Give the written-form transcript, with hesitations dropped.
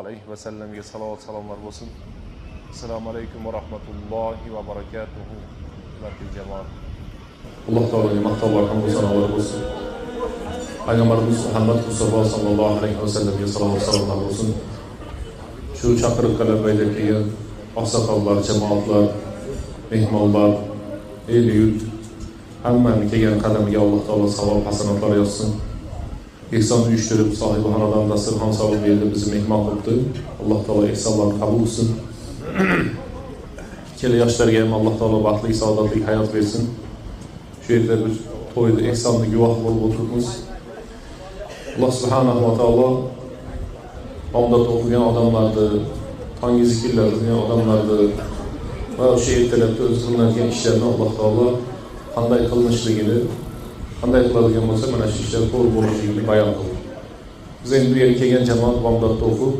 alayhi ve sellem'e salavat salamlar olsun. Esselamu aleyküm ve rahmetullahi ve berekatuhu. Hürmetli cemaat. Allah Teala'ya maqtovlar hamd va sanolar olsun. Peygamberimiz Muhammed Mustafa sallallahu aleyhi ve sellem'e salavat salamlar olsun. Şu chaqiriqlar bayda kelgan oqsoqollar, jamoatlar, mehmonlar, el yurt hammani kelgan qadamiga Alloh taolo savob hasanatlar yozsin. Ehson uyushtirib sohibi xonadan dasturxon solib berdi, bizni mehmon qildi. Alloh taolo ehsonlarni qabul qilsin. Kela yoshlarga ham Alloh taolo baxtli, saodatli hayot bersin. Shu yerda bir to'yda ehsonni guvoh bo'lib o'tiribmiz. Alloh subhanahu va taolo bomdod o'qigan odamlarni, tongi zikrlar qilgan odamlarni va o'sha ertalabda o'zi qilinadigan ishlarni Alloh taolo qanday qilinishligini, qanday qiladigan bo'lsa, mana shu ishlar to'g'ri bo'lishligini bayon qildi. Biz endi bu yerga kelgan jamoat bomdodda o'qib